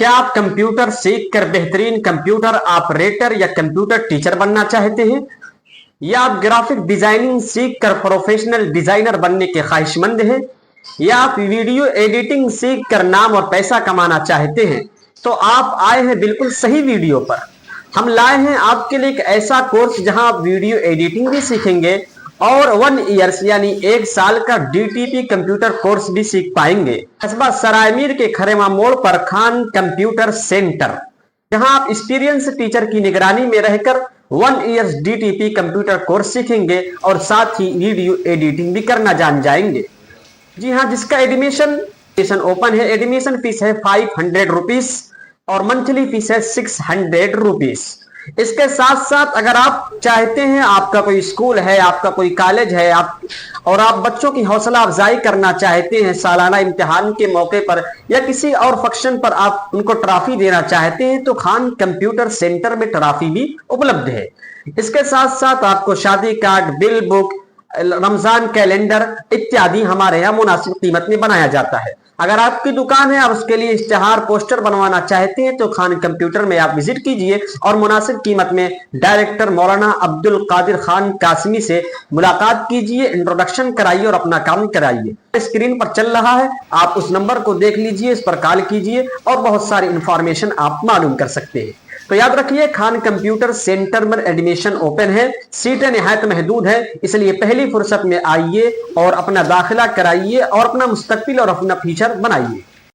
क्या आप कंप्यूटर सीख कर बेहतरीन कंप्यूटर ऑपरेटर या कंप्यूटर टीचर बनना चाहते हैं, या आप ग्राफिक डिजाइनिंग सीख कर प्रोफेशनल डिजाइनर बनने के ख्वाहिशमंद हैं, या आप वीडियो एडिटिंग सीख कर नाम और पैसा कमाना चाहते हैं, तो आप आए हैं बिल्कुल सही वीडियो पर। हम लाए हैं आपके लिए एक ऐसा कोर्स जहां आप वीडियो एडिटिंग भी सीखेंगे और 1 ईयर्स यानी 1 साल का डीटीपी कंप्यूटर कोर्स भी सीख पाएंगे। कस्बा सरायमीर के खरेमा मोड़ पर खान कंप्यूटर सेंटर, जहां आप एक्सपीरियंस टीचर की निगरानी में रहकर 1 ईयर्स डीटीपी कंप्यूटर कोर्स सीखेंगे और साथ ही वीडियो एडिटिंग भी करना जान जाएंगे। जी हाँ, जिसका एडमिशन ओपन है। एडमिशन फीस है 500 रुपीज और मंथली फीस है 600 रुपीज। इसके साथ साथ अगर आप चाहते हैं, आपका कोई स्कूल है, आपका कोई कॉलेज है, आप बच्चों की हौसला अफजाई करना चाहते हैं सालाना इम्तिहान के मौके पर या किसी और फंक्शन पर आप उनको ट्रॉफी देना चाहते हैं, तो खान कंप्यूटर सेंटर में ट्रॉफी भी उपलब्ध है। इसके साथ साथ आपको शादी card, bill book, Ramzan calendar इत्यादि हमारे यहाँ मुनासिब कीमत में बनाया जाता है। अगर आपकी दुकान है और उसके लिए इश्तिहार पोस्टर बनवाना चाहते हैं तो खान कंप्यूटर में आप विजिट कीजिए और मुनासिब कीमत में डायरेक्टर मौलाना अब्दुल कादिर खान कासमी से मुलाकात कीजिए, इंट्रोडक्शन कराइए और अपना काम कराइए। स्क्रीन पर चल रहा है, आप उस नंबर को देख लीजिए, इस पर कॉल कीजिए और बहुत सारी इंफॉर्मेशन आप मालूम कर सकते हैं। तो याद रखिए, खान कंप्यूटर सेंटर में एडमिशन ओपन है, सीटें निहायत महदूद है, इसलिए पहली फुर्सत में आइए और अपना दाखिला कराइए और अपना मुस्तकबिल और अपना फ्यूचर बनाइए।